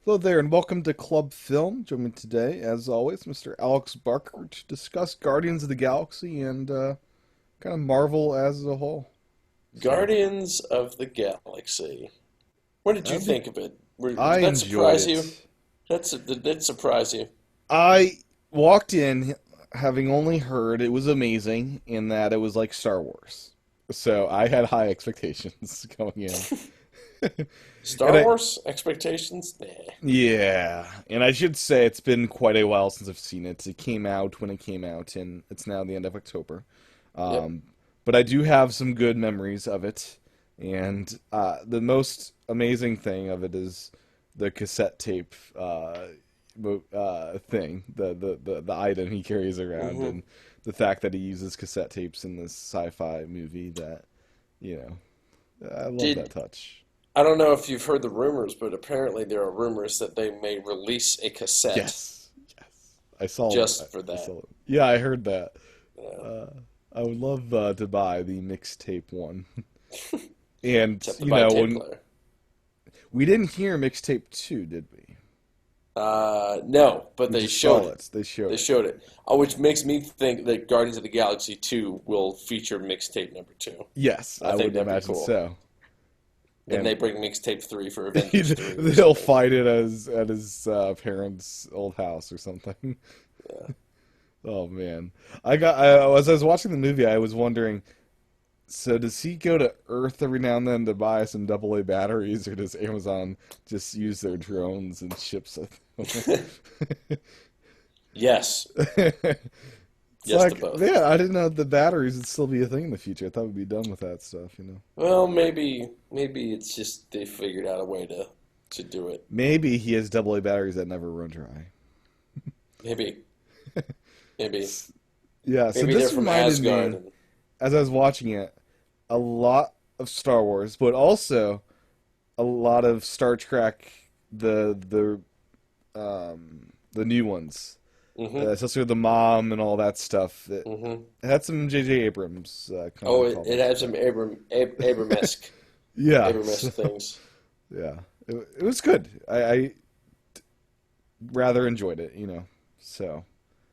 Hello there, and welcome to Club Film. Join me today, as always, Mr. Alex Barker, to discuss Guardians of the Galaxy and kind of Marvel as a whole. So, Guardians of the Galaxy. What did you that'd be, think of it? I Did that enjoyed surprise you? it. Did that surprise you? I walked in having only heard it was amazing in that it was like Star Wars. So I had high expectations going in. And Star Wars expectations? Nah. yeah, and I should say it's been quite a while since I've seen it. It came out when it came out, and it's now the end of October. Yep. Um, but I do have some good memories of it, and the most amazing thing of it is the cassette tape thing, the item he carries around, hmm and the fact that he uses cassette tapes in this sci-fi movie. That you I love that Did touch. I don't know if you've heard the rumors, but apparently there are rumors that they may release a cassette Yes, yes. I saw. just for I that. saw it. Yeah, I heard that. Yeah. Uh, I would love to buy the mixtape one. And Except to buy a tape when player. we didn't hear mixtape two, did we? No, but We they just showed saw it. it. They showed They it. showed it, which makes me think that Guardians of the Galaxy 2 will feature mixtape number 2. Yes, I I think would that'd be imagine cool. so. And they And bring mixtape 3 for Avengers 3 or they'll something. fight it as at his parents' old house or something. Yeah. Oh man, as I was watching the movie, I was wondering. So does he go to Earth every now and then to buy some AA batteries, or does Amazon just use their drones and ships it? Yes. It's Yes to like, both. man, I didn't know the batteries would still be a thing in the future. I thought we'd be done with that stuff. Well, maybe it's just they figured out a way to do it. Maybe he has AA batteries that never run dry. Maybe maybe Yeah, so maybe they're this from reminded Asgard me, and as I was watching it, a lot of Star Wars, but also a lot of Star Trek, the new ones, hmm especially with the mom and all that stuff. It hmm had some J.J. Abrams kind Oh, of it callbacks to had some that. Abram-esque Yeah, Abram-esque so, things. yeah, it was good. I rather enjoyed it. So,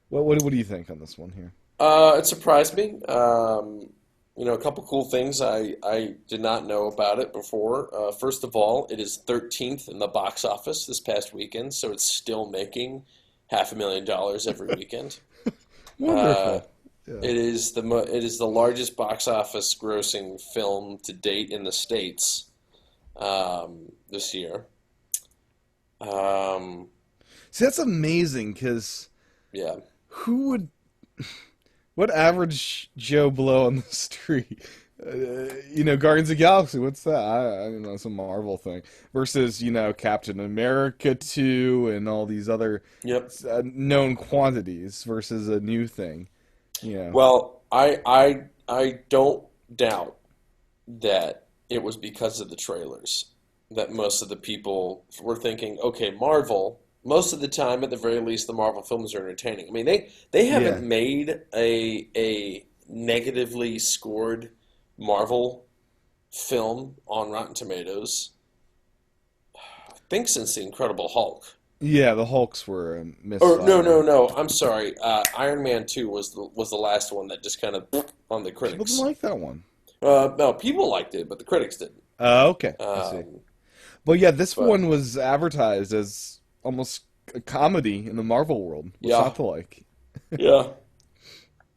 what do you think on this one here? It surprised me. A couple cool things I did not know about it before. First of all, it is 13th in the box office this past weekend, so it's still making $500,000 every weekend. Uh, Wonderful. Yeah. it is the largest box office grossing film to date in the States this year. Um, See, that's amazing because yeah. who would, what average Joe Blow on the street, Guardians of the Galaxy, what's that? I don't know, some Marvel thing versus, Captain America 2 and all these other Yep. known quantities versus a new thing. Yeah. Well, I don't doubt that it was because of the trailers that most of the people were thinking, okay, Marvel, most of the time, at the very least, the Marvel films are entertaining. I mean, they haven't Yeah. made a negatively scored Marvel film on Rotten Tomatoes, I think since The Incredible Hulk. Yeah, the Hulks were a Or no, no, misfire. no, I'm sorry. Iron Man 2 was the last one that just kind of on the People didn't critics. like that one. No, people liked it, but the critics didn't. Okay, I see. Um, But yeah, this but one was advertised as almost a comedy in the Marvel world. What's yeah, not to like? yeah.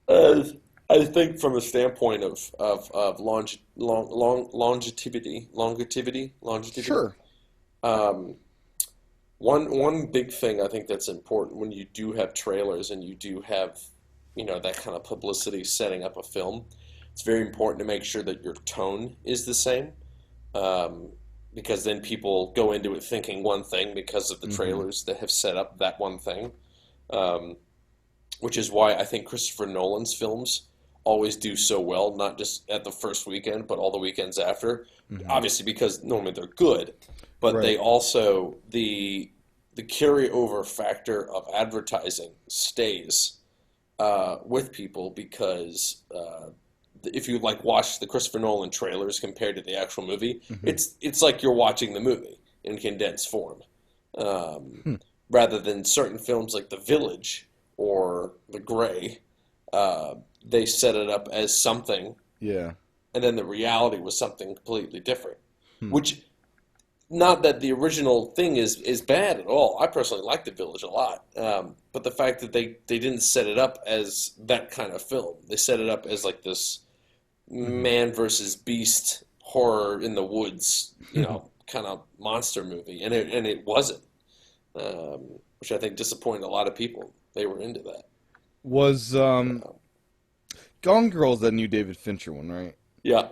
Uh, I think from a standpoint of longevity. Sure. Um, one big thing I think that's important when you do have trailers and you do have that kind of publicity setting up a film. It's very important to make sure that your tone is the same. Um, because then people go into it thinking one thing because of the Hmm. trailers that have set up that one thing. Um, which is why I think Christopher Nolan's films always do so well, not just at the first weekend, but all the weekends after. Hmm. Obviously, because normally they're good, but they Right. also the carryover factor of advertising stays with people because if you like watch the Christopher Nolan trailers compared to the actual movie, Hmm. it's like you're watching the movie in condensed form. um, Hmm. rather than certain films like The Village or The Gray. They set it up as something, Yeah. and then the reality was something completely different. Hmm. Which, not that the original thing is bad at all. I personally like The Village a lot, but the fact that they didn't set it up as that kind of film, they set it up as like this Hmm. man versus beast horror in the woods, kind of monster movie, and it wasn't, which I think disappointed a lot of people. They were into that. Was Uh, Gone Girl's that new David Fincher one, right? yeah.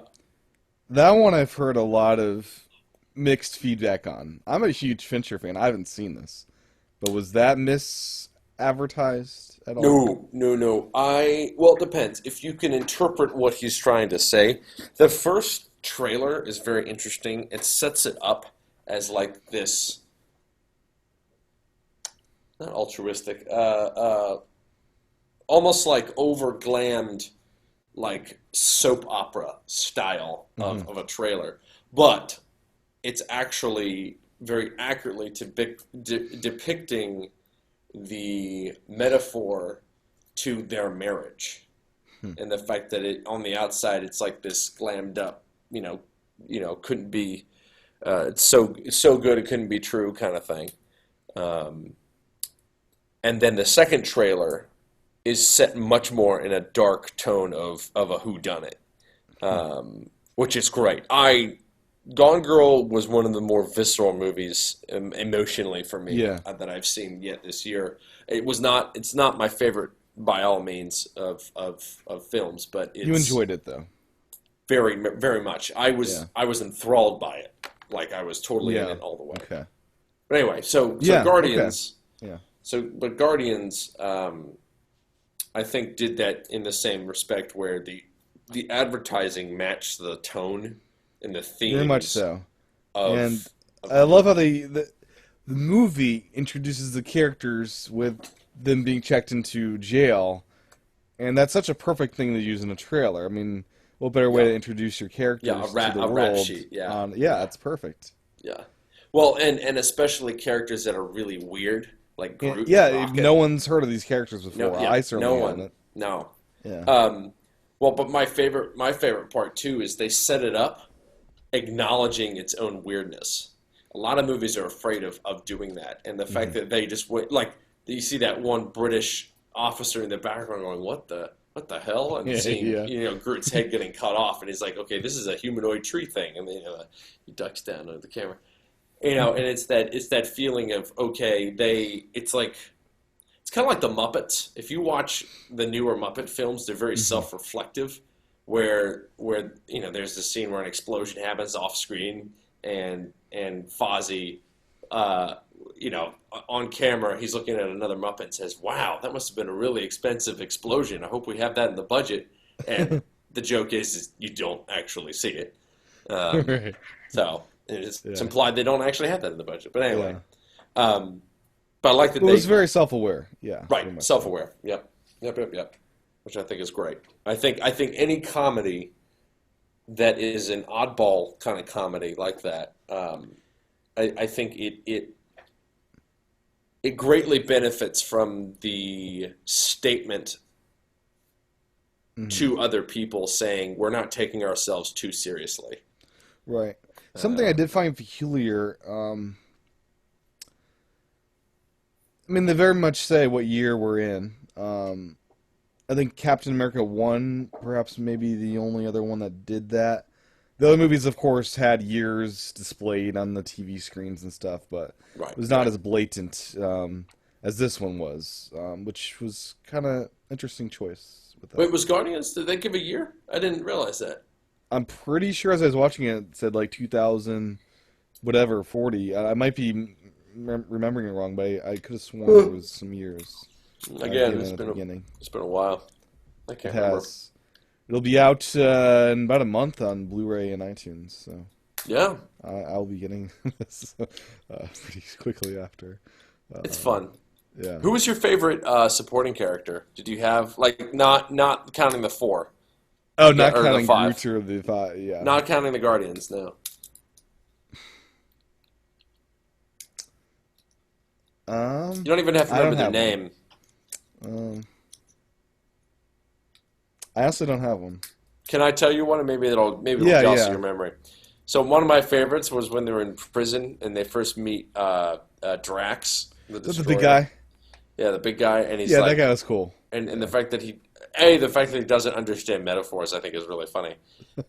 That one I've heard a lot of mixed feedback on. I'm a huge Fincher fan. I haven't seen this, but was that misadvertised at all? No, no, no. Well, it depends. If you can interpret what he's trying to say, the first trailer is very interesting. It sets it up as like this, not altruistic, almost like over glammed, like soap opera style Hmm. of a trailer. But it's actually very accurately depicting the metaphor to their marriage, Hmm. and the fact that it on the outside it's like this glammed up, couldn't be, it's so good it couldn't be true kind of thing. Um, and then the second trailer is set much more in a dark tone of a whodunit, which is great. Gone Girl was one of the more visceral movies, emotionally for me, Yeah. that I've seen yet this year. It's not my favorite by all means of films, but You it's enjoyed it though. very very much. I Yeah. was I was enthralled by it, like I was totally in Yeah. it all the way. Okay. But anyway, so Yeah. Okay. Guardians, Yeah. Guardians, I think did that in the same respect where the advertising matched the tone and the Very much themes so. And of I the love how movie. the movie introduces the characters with them being checked into jail, and that's such a perfect thing to use in a trailer. I mean, what better way Yeah, to introduce your yeah, characters to the a rap world sheet. Yeah, on, yeah, yeah, it's perfect. yeah. Well, and especially characters that are really weird, like And, Groot and yeah, no Rocket. one's heard of these characters No, before. yeah, I no certainly one. haven't. No. Yeah. Um, well, but my favorite part too is they set it up acknowledging its own weirdness. A lot of movies are afraid of doing that, and the fact Hmm. that they just went like you see that one British officer in the background going, what the hell?" And seeing Yeah. Groot's head getting cut off, and he's like, "Okay, this is a humanoid tree thing," and then he ducks down under the camera, and it's that feeling of okay, it's kind of like the Muppets. If you watch the newer Muppet films, they're very Hmm. self-reflective, where there's this scene where an explosion happens off screen, and Fozzie, uh, on camera, he's looking at another Muppet and says, "Wow, that must have been a really expensive explosion. I hope we have that in the budget." And the joke is you don't actually see it, um, Right. so it's Yeah. implied they don't actually have that in the budget. But anyway, Yeah. um, but I like that Well, it was they very self-aware. Yeah, very right, much so. self-aware. Yep, yep, yep, yep. Which I think is great. I think any comedy that is an oddball kind of comedy like that, I think it greatly benefits from the statement Hmm. to other people saying we're not taking ourselves too seriously. Right. Something I Um, did find peculiar. I mean, they very much say what year we're in. I think Captain America 1, perhaps maybe the only other one that did that. The other movies, of course, had years displayed on the TV screens and stuff, but right, it was not right. as blatant as this one was, which was kind of interesting choice with Wait, that. was Guardians? Did they give a year? I didn't realize that. I'm pretty sure as I was watching it, it said like 2000, whatever, 40. I might be remembering it wrong, but I could have sworn there was some years Again, given at the beginning. it's been a while. I It can't remember. has. It'll be out in about a month on Blu-ray and iTunes, so Yeah, I'll be getting this pretty quickly after. it's Um, fun. yeah. Who was your favorite supporting character? Did you have like not counting the four? Oh, Yeah, not or the counting five. Groot or the five. Yeah. Not counting the Guardians, no. You don't even have to I don't remember their have one. name. Um, I also don't have one. Can I tell you one, and maybe it'll Yeah, jostle your yeah. memory. So one of my favorites was when they were in prison and they first meet Drax, the Is that the big Destroyer. guy? Yeah, the big guy, and he's Yeah, that like, guy was cool. and the Yeah. fact that the fact that he doesn't understand metaphors, I think is really funny.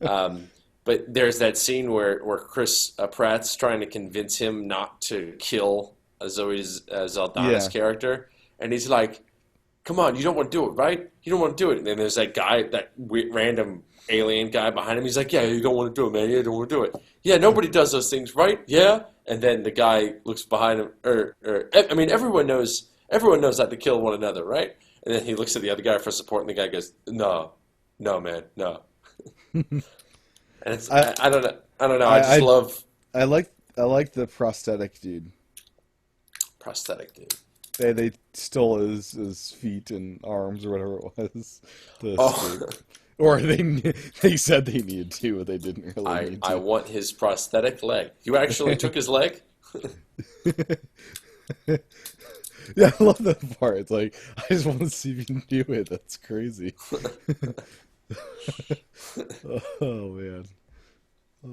Um, but there's that scene where Chris Pratt's trying to convince him not to kill Zaldana's Yeah. character, and he's like, "Come on, you don't want to do it, right? You don't want to do it." And then there's that guy, random alien guy behind him. He's like, "Yeah, you don't want to do it, man. Yeah, you don't want to do it. Yeah, nobody does those things, right? Yeah." And then the guy looks behind him, I mean, everyone knows not to kill one another, right? And then he looks at the other guy for support, and the guy goes, "No, no, man, no." And I I don't know, I don't know. I just I love I like the prosthetic dude. prosthetic dude. They stole his feet and arms or whatever it was to escape. Oh, Or they said they needed to, but they didn't really need I to. want his prosthetic leg. You actually took his leg? Yeah, I love that part. It's like I just want to see if you can do it. That's crazy. Oh man.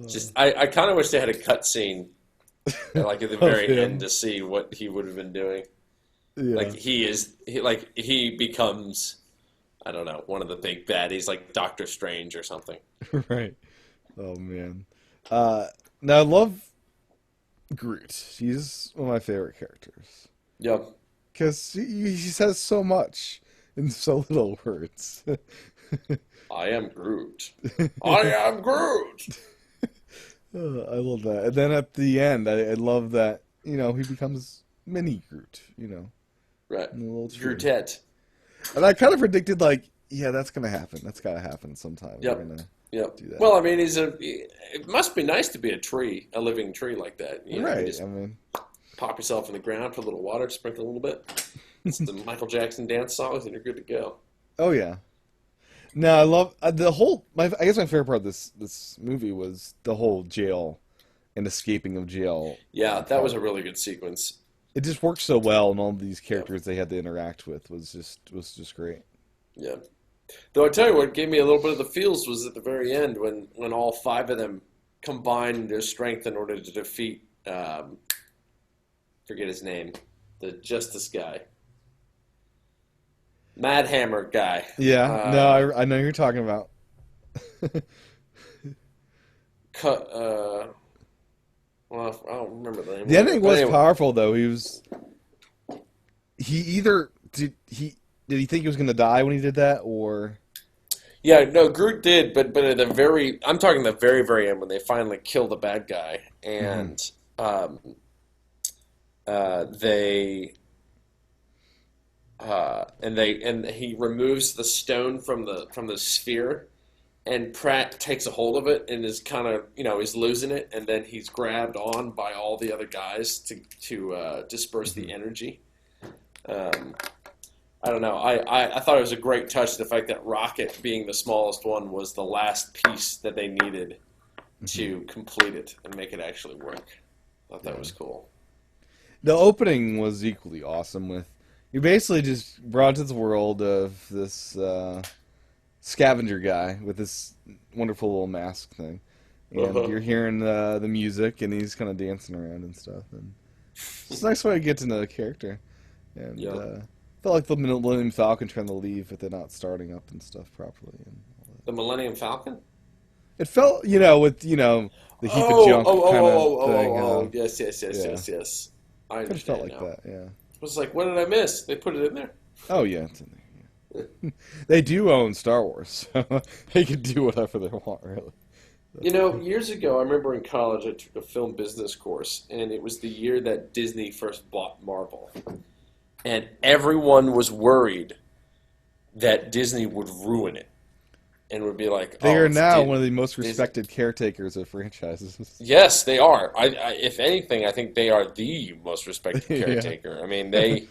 Just I kind of wish they had a cut scene like at the Of very end him. to see what he would have been doing. Like Yeah. he becomes I don't know, one of the big baddies like Doctor Strange or something. Right. Oh man. Uh Now I love Groot. He's one of my favorite characters Yep. because he says so much in so little words. I am Groot. I am Groot. I love that. And then at the end, I love that, he becomes mini Groot, Right. in the little tree. Grootette. And I kind of predicted, like, yeah, that's going to happen. That's got to happen sometime. They're Yep. going to Yep. do that. Well, I mean, it must be nice to be a tree, a living tree like that. You know, you Right. just I mean, pop yourself in the ground, put a little water, sprinkle a little bit. It's the Michael Jackson dance songs, and you're good to go. oh, yeah. No, I love the whole. I guess my favorite part of this movie was the whole jail and escaping of jail Yeah, that was part. a really good sequence. It just worked so well, and all these Yeah, characters they had to interact with was just great. yeah. Though I tell you what gave me a little bit of the feels was at the very end when all five of them combined their strength in order to defeat forget his name, the Justice guy, Mad Hammer guy. Yeah. No, Um, I know who you're talking about. cut. Well, I don't remember the name The of it, ending but was anyway. powerful though. He either did he think he was gonna die when he did that, or Yeah, no, Groot did, but at the I'm talking the very very end when they finally kill the bad guy Mhm. and um, they and he removes the stone from the sphere, and Pratt takes a hold of it and is kind of he's losing it, and then he's grabbed on by all the other guys to disperse the Mhm. energy. Um, I don't know. I thought it was a great touch, the fact that Rocket, being the smallest one, was the last piece that they needed Mhm. to complete it and make it actually work. I thought that Yeah. was cool. The opening was equally awesome. With you basically just brought into the world of this scavenger guy with this wonderful little mask thing, and Uh-huh. you're hearing the music, and he's kind of dancing around and stuff, and it's a nice way to get to know the character. And Yeah. felt like the Millennium Falcon trying to leave, but they're not starting up and stuff properly. And all that. The Millennium Falcon? It felt, with the heap of Oh, oh, junk oh, kind of oh, oh, thing. oh, oh. Yes, yes, yes, Yeah, yes, yes. I kind of felt understand like now. that. Yeah. I was like, what did I miss? They put it in there. Oh yeah, it's in there. Yeah. They do own Star Wars, so they can do whatever they want, really. Years ago, I remember in college I took a film business course, and it was the year that Disney first bought Marvel. And everyone was worried that Disney would ruin it and would be like, They "Oh, are it's now one of the most Disney." respected caretakers of franchises. Yes, they are. If anything, I think they are the most respected Yeah. caretaker. I mean, they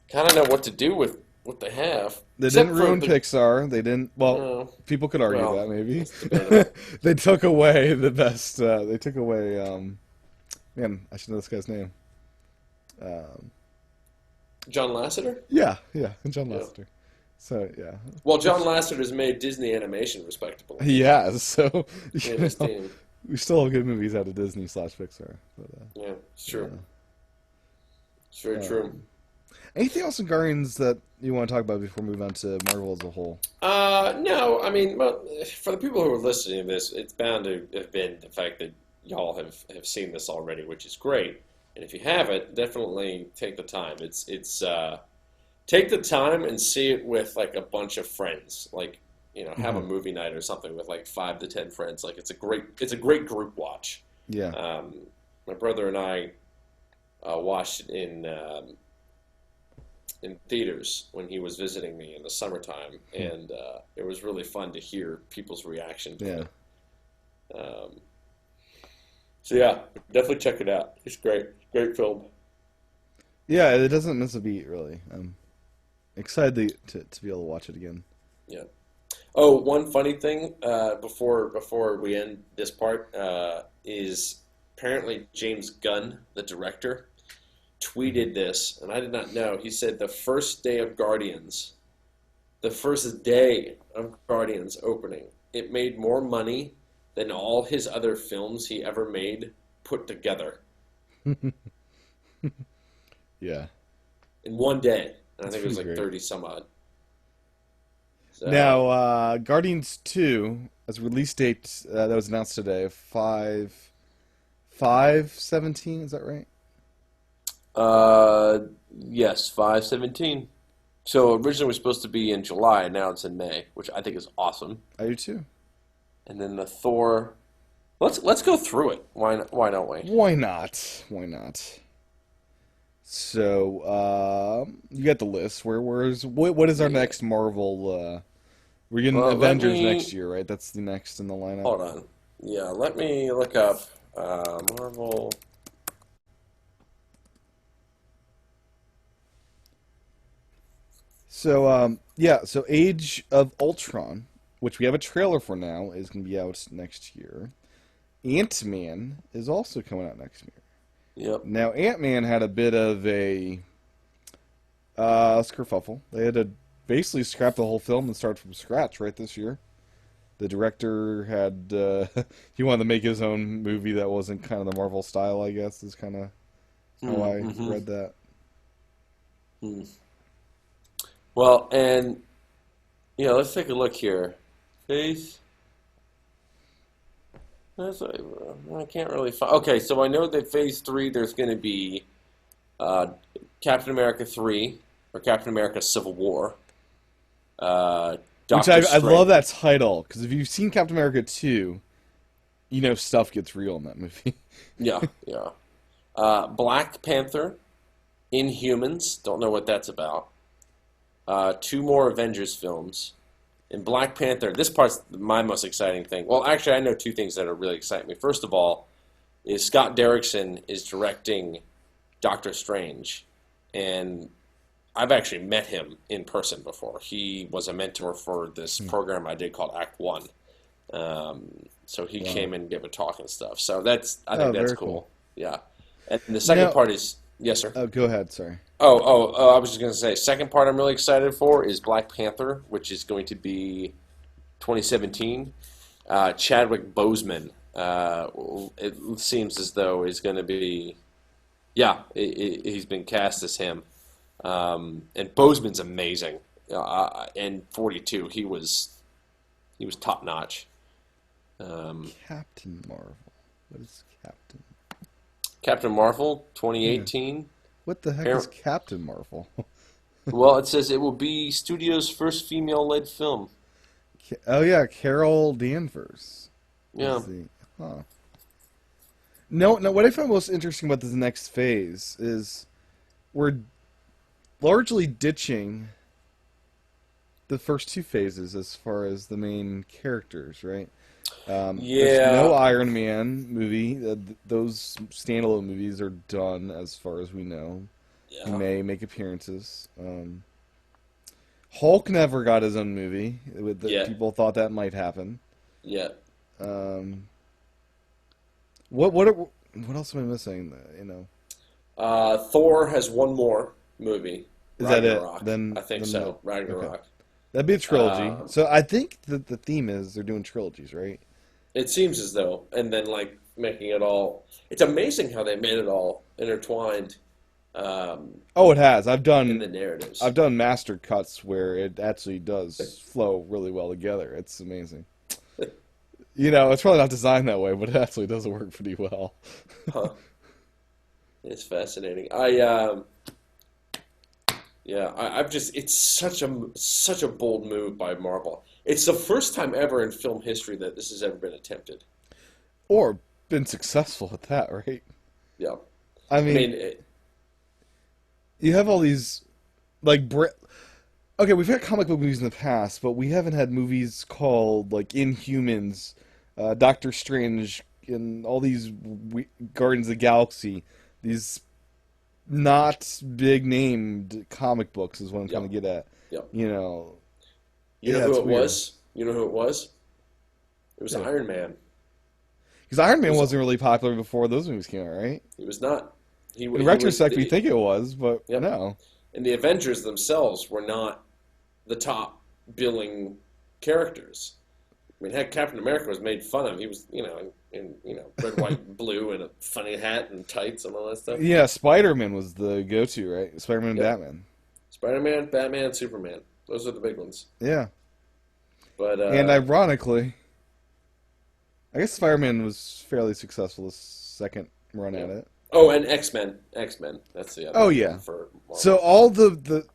kind of know what to do with what they have, They didn't except for ruin the. Pixar. They didn't. Well, No, people could argue well, that maybe. that's debatable. They took away the best. They took away. Man, I should know this guy's name. John Lasseter? Yeah, yeah, John Yeah. Lasseter. So yeah, Well, John which Lasseter's made Disney animation respectable he has. So in you his know, team. we still have good movies out of Disney slash Pixar. But Yeah, it's yeah. true. It's very true. Anything else in Guardians that you want to talk about before we move on to Marvel as a whole? No, I mean, well, for the people who are listening to this, it's bound to have been the fact that y'all have seen this already, which is great. And if you haven't, definitely take the time. It's take the time and see it with like a bunch of friends. Like, have a Hmm. movie night or something with like 5 to 10 friends. Like it's a great group watch. Yeah. My brother and I watched it in theaters when he was visiting me in the summertime, Hmm. and it was really fun to hear people's reaction to Yeah. it. Um, so yeah, definitely check it out. It's great, great film. Yeah, it doesn't miss a beat, really. I'm excited to be able to watch it again. Yeah. Oh, one funny thing before we end this part is apparently James Gunn, the director, tweeted this, and I did not know. He said the first day of Guardians opening, it made more money than all his other films he ever made put together Yeah. in one day. And I That's think it was pretty like great. 30 some odd. So, Now, Guardians 2, as release date that was announced today, 5/17, is that right? uh, yes, 5/17. So originally it was supposed to be in July, and now it's in May, which I think is awesome. I do too. And then the Thor. Let's go through it. Why don't we? Why not? Why not? So, you got the list. What is our Yeah. next Marvel? We're getting Well, let Avengers me next year, right? That's the next in the lineup. hold on. Yeah, let me look up Marvel. So, yeah. So, Age of Ultron, which we have a trailer for now, is going to be out next year. Ant-Man is also coming out next year. Yep. Now, Ant-Man had a bit of a kerfuffle. They had to basically scrap the whole film and start from scratch right this year. The director had he wanted to make his own movie that wasn't kind of the Marvel style, I guess, is kind of how I Mm-hmm. read that. Well, and let's take a look here. Phase. I can't really find. Okay, so I know that Phase 3 there's going to be uh, Captain America 3 or Captain America Civil War, uh, Which Doctor I love Strange. that title because if you've seen Captain America 2, you know stuff gets real in that movie. Yeah, yeah. Black Panther, Inhumans. Don't know what that's about. Two more Avengers films. In Black Panther, this part's my most exciting thing. Well, actually, I know two things that are really exciting me. First of all, is Scott Derrickson is directing Doctor Strange, and I've actually met him in person before. He was a mentor for this program I did called Act One. So he Wow. came in and gave a talk and stuff. So I Oh, think that's very cool. cool. Yeah. And the second Now, part is yes, sir. oh, go ahead. Sorry. I was just gonna say, second part I'm really excited for is Black Panther, which is going to be 2017. Chadwick Boseman, it seems as though is going to be, yeah, he's been cast as him, and Boseman's amazing. And 42, he was top notch. Um, Captain Marvel. What is Captain? Captain Marvel Yeah. 2018. What the heck is Par- Captain Marvel? Well, it says it will be studio's first female-led film. Oh yeah, Carol Danvers Yeah. is the. Huh. No, no. What I found most interesting about this next phase is we're largely ditching the first two phases as far as the main characters, right? There's no Yeah. Iron Man movie. Those standalone movies are done as far as we know. He Yeah. may make appearances. Hulk never got his own movie. Yeah. People thought that might happen. Yeah. Um, what else am I missing? You know. Thor has one more movie Is that it? Ragnarok. I think Then so. okay. Ragnarok. That'd be a trilogy. Um, So I think that the theme is they're doing trilogies, right? it seems as though, and then like making it all. It's amazing how they made it all intertwined um, Oh, it has. in the narratives. I've done master cuts where it actually does flow really well together. It's amazing. It's probably not designed that way, but it actually does work pretty well. Huh. It's fascinating. I've just it's such a bold move by Marvel. It's the first time ever in film history that this has ever been attempted. Or been successful at that, right? Yeah. I I mean, mean, you have all these like okay, we've had comic book movies in the past, but we haven't had movies called like Inhumans, Doctor Strange, and all these Guardians of the Galaxy. These not big named comic books is what I'm trying yep, to get at. yep. You know, You know yeah, who it's it weird. was? You know who it was? It was Yeah, Iron Man. because Iron It Man was wasn't really popular before those movies came out, right? he was not. In He was retrospect, we think it was, but yep. no. And the Avengers themselves were not the top billing characters. I mean, heck, Captain America was made fun of. He was, in red, white, blue, and a funny hat and tights and all that stuff. Yeah, Spider-Man was the go-to, right? Spider-Man and Yep. Batman. Spider-Man, Batman, Superman. Those are the big ones. Yeah, But and ironically, I guess Spider-Man was fairly successful this second run yeah. at it. Oh, and X-Men. X-Men. That's the Oh other yeah. one for So Marvel. all the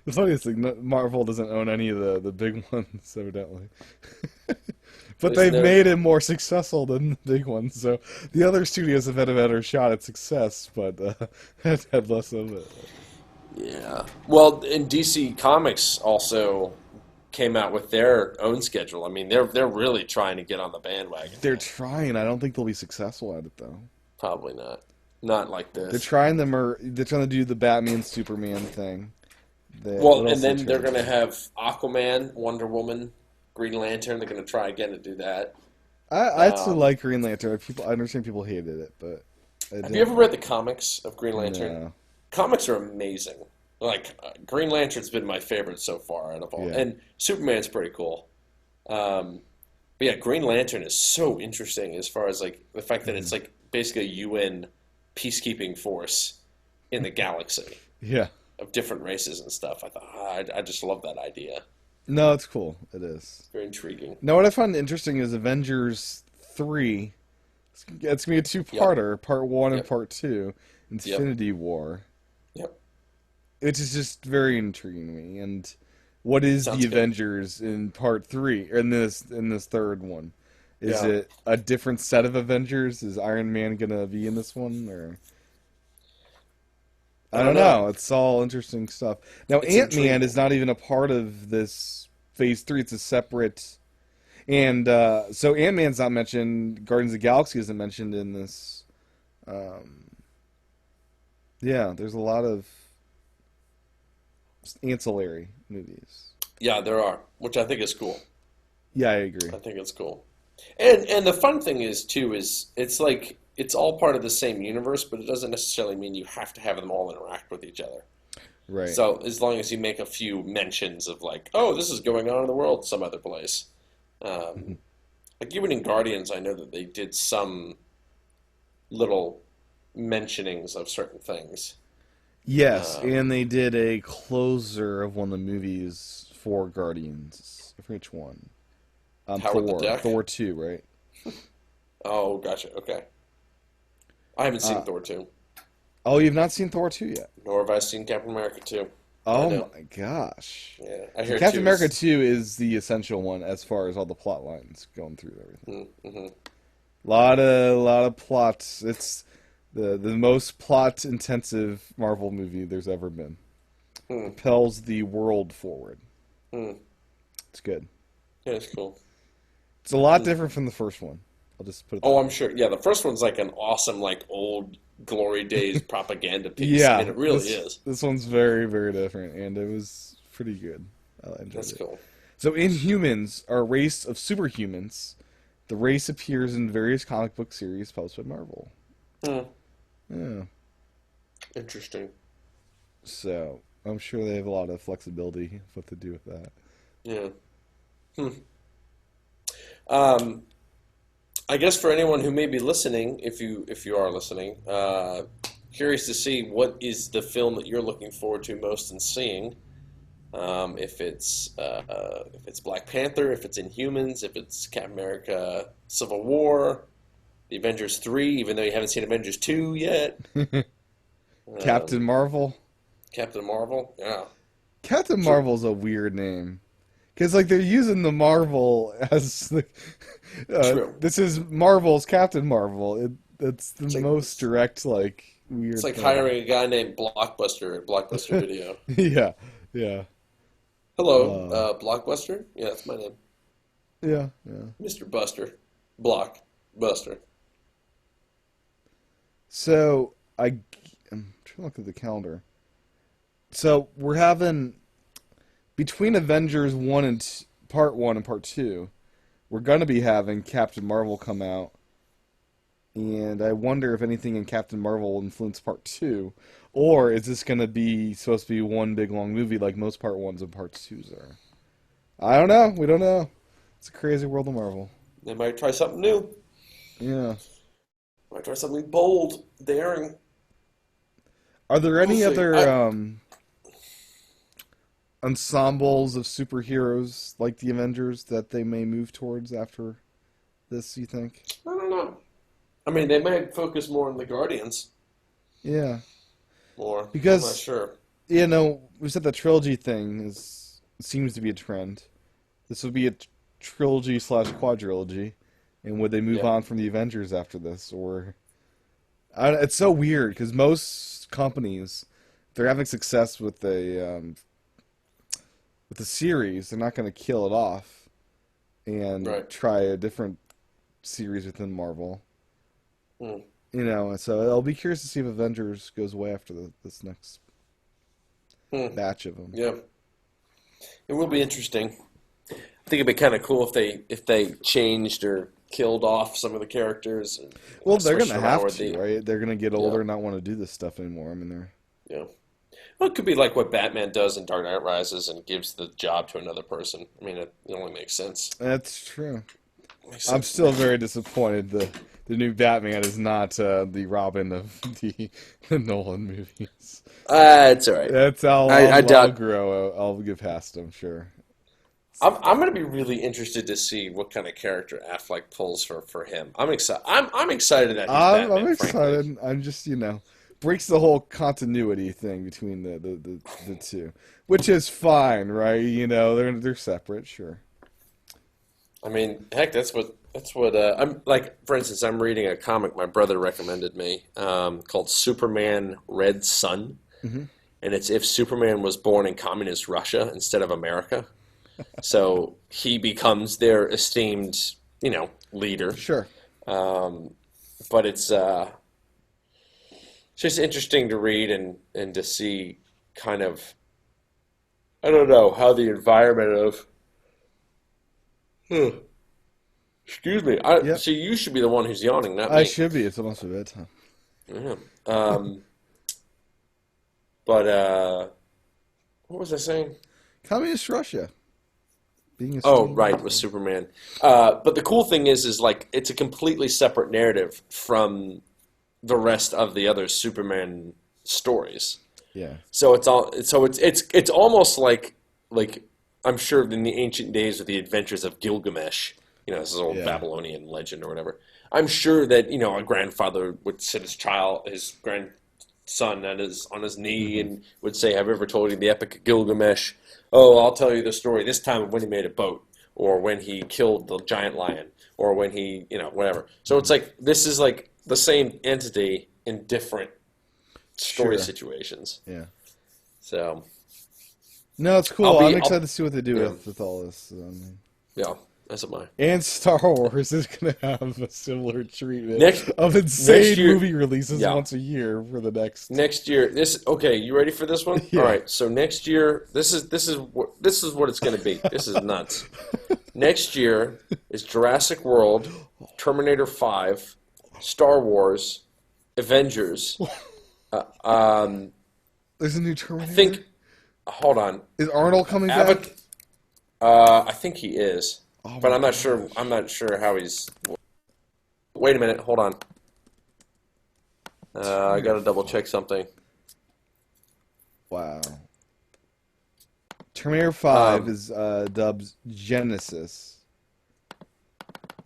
the funniest thing, Marvel doesn't own any of the big ones, evidently. At But least they've they're made it more successful than the big ones. So the other studios have had a better shot at success, but had less of it. yeah. Well, and DC Comics also came out with their own schedule. I mean, they're really trying to get on the bandwagon They're now. trying. I don't think they'll be successful at it though. Probably not. Not like They're this. trying they're trying to do the Batman Superman thing. What Well, and else are they then they're trying to going to do? have Aquaman, Wonder Woman, Green Lantern. They're going to try again to do that. I actually Um, like Green Lantern. I understand people hated it, but I have you ever didn't. read the comics of Green Lantern? No. Comics are amazing. Like Green Lantern's been my favorite so far out of all, Yeah. and Superman's pretty cool. Um, but yeah, Green Lantern is so interesting as far as like the fact that it's Mhm. like basically a UN peacekeeping force in the galaxy Yeah. of different races and stuff. I thought I just love that idea. No, it's cool. It is. Very intriguing. Now, what I find interesting is Avengers 3. It's going to be a Yep, two-parter, part one and yep, part two, yep, Infinity War, yep. which is just very intriguing to me. And what is the Sounds good. Avengers in part three, or in this third one? Is Yeah, it a different set of Avengers? Is Iron Man going to be in this one, or I I don't don't know. know. It's all interesting stuff. Now, It's Ant-Man is intriguing. not even a part of this Phase 3. It's a separate. And so Ant-Man's not mentioned. Guardians of the Galaxy isn't mentioned in this. Um, yeah, there's a lot of ancillary movies. Yeah, there are, which I think is cool. Yeah, I agree. I think it's cool. And the fun thing is too is it's like it's all part of the same universe, but it doesn't necessarily mean you have to have them all interact with each other. Right. So as long as you make a few mentions of like, oh, this is going on in the world some other place. Mhm. Um, like even in Guardians, I know that they did some little mentionings of certain things. Yes, Um, and they did a closer of one of the movies for Guardians. I forget which one. Howard the Duck. Thor 2, right? Oh, gotcha. Okay. I haven't seen Uh, Thor 2, oh, you've not seen Thor 2 yet? nor have I seen Captain America 2. I Oh know. my gosh. Yeah, I So hear Captain 2 America is. 2 is the essential one as far as all the plot lines going through everything. Mm-hmm. Lot of plots. It's the most plot intensive Marvel movie there's ever been. Hmm. Propels the world forward. Hmm. It's good. Yeah, it's cool. It's a lot Hmm. different from the first one. I'll just put it Oh, that I'm way. sure. Yeah, the first one's like an awesome, like old glory days propaganda piece. I mean, Yeah, it really is. this one's very, very different, and it was pretty good. I enjoyed That's it. cool. So Inhumans are a race of superhumans. The race appears in various comic book series published by Marvel. Hmm. Yeah. Interesting. So I'm sure they have a lot of flexibility with what to do with that. Yeah. Hmm. Um, I guess for anyone who may be listening, if you are listening, curious to see what is the film that you're looking forward to most in seeing. If it's Black Panther, if it's Inhumans, if it's Captain America: Civil War, the Avengers 3, even though you haven't seen Avengers 2 yet. Captain Um, Marvel. Captain Marvel, yeah. Captain So Marvel's a weird name. Because, like, they're using the Marvel as, like, true. this is Marvel's Captain Marvel. It's the It's like most direct, like, it's weird like thing. hiring a guy named Blockbuster at Blockbuster Video. Yeah, yeah. Hello, Uh, Blockbuster? Yeah, that's my name. yeah, yeah. Mr. Buster. Blockbuster. So, I'm trying to look at the calendar. So, we're having, between Avengers 1 and Part 1 and Part 2, we're going to be having Captain Marvel come out. And I wonder if anything in Captain Marvel will influence Part 2. Or is this going to be supposed to be one big long movie like most Part 1s and Part 2s are? I don't know. We don't know. It's a crazy world of Marvel. They might try something new. Yeah. Might try something bold, daring. Are there We'll any see. other ensembles of superheroes like the Avengers that they may move towards after this, you think? I don't know. I mean, they might focus more on the Guardians. Yeah. More. I'm not Because, sure. we said the trilogy thing seems to be a trend. This would be a trilogy slash quadrilogy. And would they move Yeah. on from the Avengers after this? Or it's so weird because most companies, if they're having success with the series, they're not going to kill it off and Right. try a different series within Marvel. Hmm. So I'll be curious to see if Avengers goes away after this next Hmm. batch of them. Yeah. It will be interesting. I think it'd be kind of cool if they changed or killed off some of the characters and Well, they're switched going to around have where to, the right? They're going to get yeah older and not want to do this stuff anymore. I mean, yeah. Well, it could be like what Batman does in Dark Knight Rises and gives the job to another person. I mean, it only makes sense. that's true. Makes I'm sense to still me. very disappointed. The new Batman is not the Robin of the Nolan movies. It's all right. That's I I'll doubt. grow. I'll get past. I'm sure. I'm going to be really interested to see what kind of character Affleck pulls for him. I'm excited. I'm excited that he's I'm Batman. Frankly, excited. I'm just breaks the whole continuity thing between the two, which is fine, right? They're separate, sure. I mean, heck, that's what I'm like. For instance, I'm reading a comic my brother recommended me called Superman Red Sun, Hmm. and it's if Superman was born in communist Russia instead of America. So he becomes their esteemed, leader. Sure. Um, but it's just interesting to read and to see kind of, I don't know, how the environment of, huh, excuse me, Yep. see, you should be the one who's yawning, not I me. should be. It's almost bedtime. Yeah. Um, but what was I saying? Communist Russia being Oh, esteemed. right, with Superman. But the cool thing is like it's a completely separate narrative from the rest of the other Superman stories. Yeah. So it's almost like I'm sure in the ancient days with the adventures of Gilgamesh, this is old Yeah. Babylonian legend or whatever. I'm sure that a grandfather would sit his grandson on his knee Hmm. and would say, "Have you ever told you the epic of Gilgamesh? Oh, I'll tell you the story. This time when he made a boat, or when he killed the giant lion, or when he whatever." So it's like this is like the same entity in different story Sure. situations. Yeah. So No, it's I'll cool. I'm be excited I'll to see what they do yeah with all this. I mean, yeah that's my and Star Wars is going to have a similar treatment next of next insane year. movie releases Yeah, once a year for the next. next year. Okay. You ready for this one? All Yeah. right. So next year, this is what it's going to be. This is nuts. Next year is Jurassic World, Terminator 5, Star Wars, Avengers. Uh, um, There's a new I think Terminator. hold on. Is Arnold coming Avatar. back? I think he is, Oh but my I'm not sure. gosh. I'm not sure how he's. Wait a minute. Hold on. I Terminator got to double 5. check something. Wow. Terminator 5 Um, is dubbed Genesis.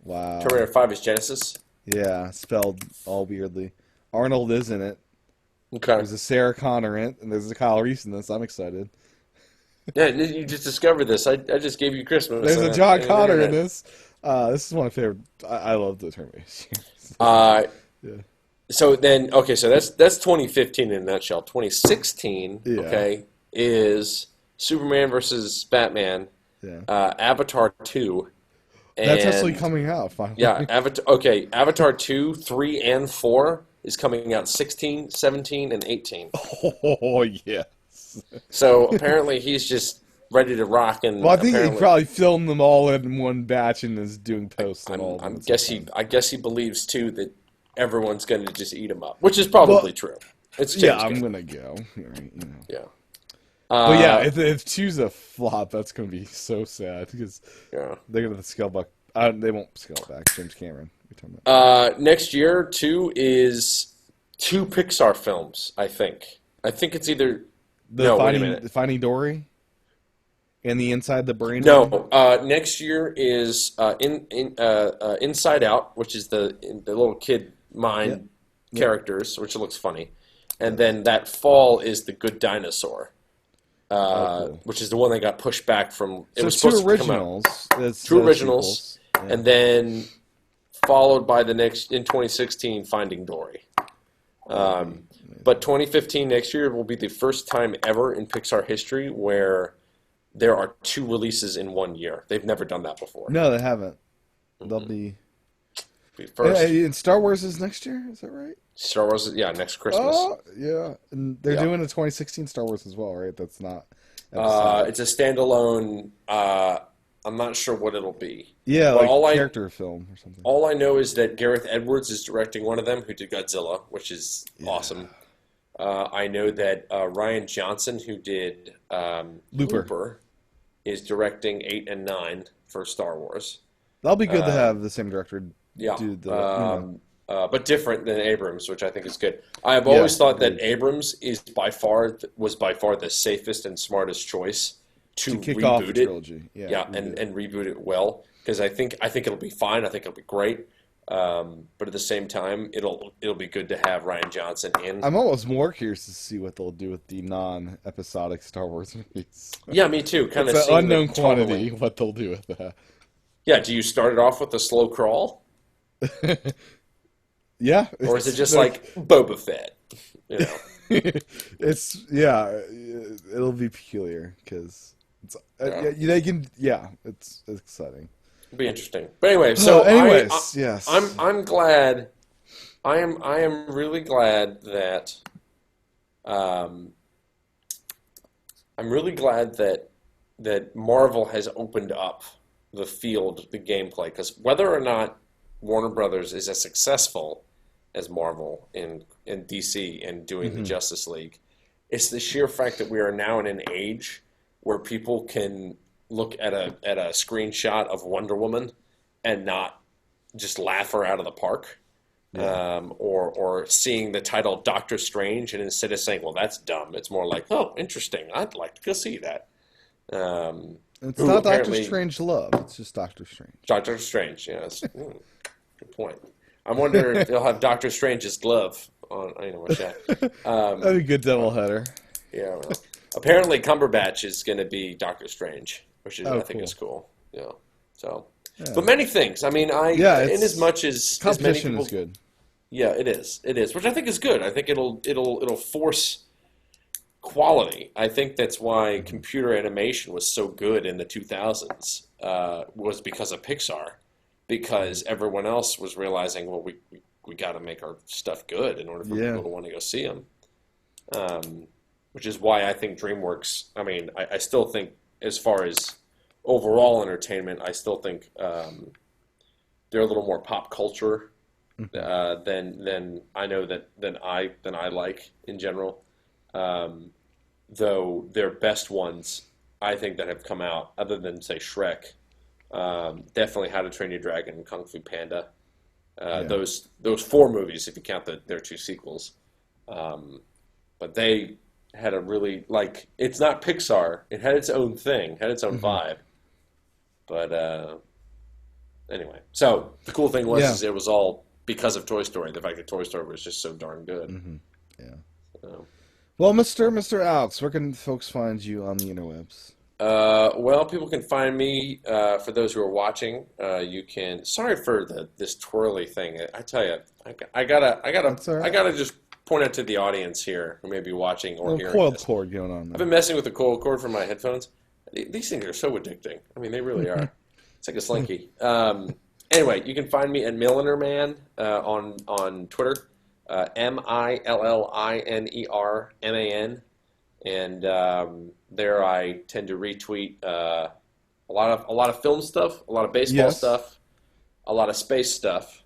Terminator Wow. 5 is Genesis. Yeah, spelled all weirdly. Arnold is in it. Okay. There's a Sarah Connor in it, and there's a Kyle Reese in this. I'm excited. Yeah, you just discovered this. I just gave you Christmas There's and a John the Connor in internet. this. This is one of my favorite. I love the Terminator series. Uh, Yeah. so then, okay, so that's 2015 in a nutshell. 2016, Yeah. okay, is Superman versus Batman, Yeah. Avatar 2, That's actually and coming out yeah, finally. Avatar. Okay, Avatar 2, 3, and 4 is coming out 16, 17, and 18. Oh yes. So apparently he's just ready to rock, Well, and I think he apparently probably filmed them all in one batch and is doing posts on all of them at some point. I guess he believes too that everyone's going to just eat him up, which is Well, probably true. It's yeah, James I'm Gunn. gonna go. Right, you know. Yeah. But yeah, Uh, if two's a flop, that's gonna be so sad because yeah. they're gonna scale back. They won't scale it back. James Cameron. We talking about? Next year, two is two Pixar films. I think. I think it's either. The No, wait a minute. Finding Dory and the Inside the Brain one. No, next year is Inside Out, which is the little kid Yep. mind Yep. characters, which looks funny, and Yes. then that fall is The Good Dinosaur, Oh, cool. which is the one that got pushed back from. It So was two supposed to come out. originals. That's Two originals, sequels. Yeah. and then followed by the next in 2016 Finding Dory. Amazing. But 2015 next year will be the first time ever in Pixar history where there are two releases in one year. They've never done that before. No, they haven't. They'll be. First, And Star Wars is next year. Is that right? Star Wars, yeah, next Christmas. Oh, yeah. And they're Yeah. doing a 2016 Star Wars as well, right? That's not episodic. It's a standalone. I'm not sure what it'll be. Yeah, But like character film or something. all I know is that Gareth Edwards is directing one of them, who did Godzilla, which is awesome. I know that Ryan Johnson, who did Looper. is directing 8 and 9 for Star Wars. That'll be good to have the same director Yeah, do the. but different than Abrams, which I think is good. I have Yeah, always thought that agreed. Abrams was by far the safest and smartest choice to To kick off the reboot it. trilogy. Yeah. Yeah, reboot. and reboot it well, because I think it'll be fine. I think it'll be great. But at the same time, it'll be good to have Ryan Johnson in. I'm almost more curious to see what they'll do with the non-episodic Star Wars movies. Yeah, me too. Kind of It's an seeing unknown the quantity totaling. what they'll do with that. Yeah, do you start it off with a slow crawl, Yeah. or is it just like Boba Fett? You know. It's yeah, it'll be peculiar because it's they can it's exciting. It'll be interesting. But anyway, so Anyways, yes, I'm glad. I am really glad that. I'm really glad that Marvel has opened up the field, the gameplay, because whether or not Warner Brothers is as successful as Marvel in DC and doing the Justice League, it's the sheer fact that we are now in an age where people can look at a screenshot of Wonder Woman and not just laugh her out of the park. Or seeing the title Doctor Strange, and instead of saying, "Well, that's dumb," it's more like, "Oh, interesting. I'd like to go see that." it's who not Doctor apparently- Strange Love; it's just Doctor Strange. Doctor Strange, yes. Good point. I wonder if they'll have Doctor Strange's glove on. Watch that. That'd be a good doubleheader. Yeah. Well, apparently, Cumberbatch is going to be Doctor Strange, which is Oh, I think cool. is cool. Yeah. So, Yeah. but many things. I mean, in as much as many Competition people, is good. yeah, it is. It is, which I think is good. I think it'll force quality. I think that's why computer animation was so good in the 2000s. Was because of Pixar, because everyone else was realizing, well, we got to make our stuff good in order for Yeah. people to want to go see them. Which is why I think DreamWorks. I mean, I still think, as far as overall entertainment, I still think they're a little more pop culture than I know than I like in general. though their best ones, I think, that have come out, other than say Shrek, definitely How to Train Your Dragon and Kung Fu Panda. Yeah. Those four movies, if you count their two sequels. But they had a really like it's not Pixar. It had its own thing, had its own Hmm. vibe. But anyway, so the cool thing was Yeah. is it was all because of Toy Story. The fact that Toy Story was just so darn good. Hmm. Yeah. So, Well, Mr. Alex, where can folks find you on the interwebs? well, people can find me. For those who are watching, you can. Sorry for this twirly thing. I tell you, That's all I right. gotta just point out to the audience here who may be watching A or little hearing coiled this. cord going on I've there. been messing with the coil cord for my headphones. These things are so addicting. I mean, they really are. It's like a slinky. Anyway, you can find me at Milliner Man on Twitter, MILLINERMAN, and there I tend to retweet a lot of film stuff, a lot of baseball Yes. stuff, a lot of space stuff,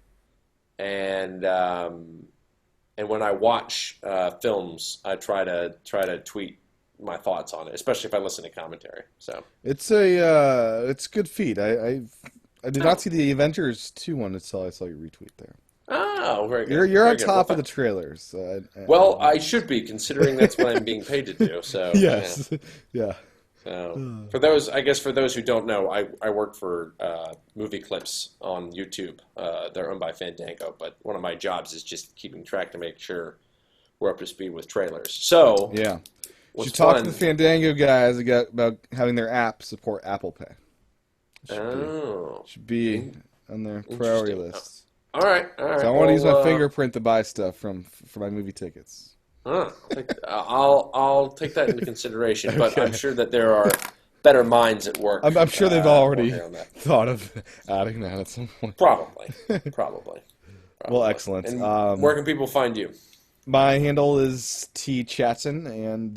and when I watch films, I try to tweet my thoughts on it, especially if I listen to commentary. So, It's it's a good feed. I did not oh, see the Avengers 2 one until I saw your retweet there. oh, very good, You're on very good. top of the trailers. Well, I should be considering that's what I'm being paid to do. So, yeah. Yes. Yeah. So, for those, I guess for those who don't know, I work for movie clips on YouTube. They're owned by Fandango, but one of my jobs is just keeping track to make sure we're up to speed with trailers. So, Yeah. what's Should talk to fun? the Fandango guys about having their app support Apple Pay. Oh, Should be in- on their priority interesting. list. All right, all So right. I want to use Well, my fingerprint to buy stuff for my movie tickets. I'll take that into consideration, but I'm Okay. sure that there are better minds at work. I'm sure they've already working on that. thought of adding that at some point. Probably, probably. Well, excellent. And where can people find you? My handle is T Chatson, and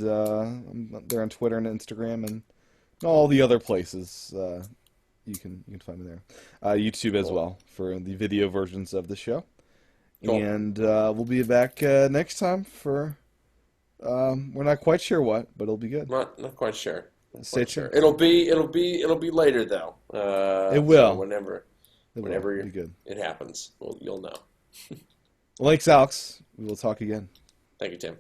they're on Twitter and Instagram and all the other places. You can find me there. YouTube as Cool. well for the video versions of the show. Cool. And we'll be back next time for we're not quite sure what, but it'll be good. Not quite sure. Not Stay quite sure. tuned. It'll be later though. It will. So whenever It will whenever be good. it happens, you'll know. Well, thanks, Alex. We will talk again. Thank you, Tim.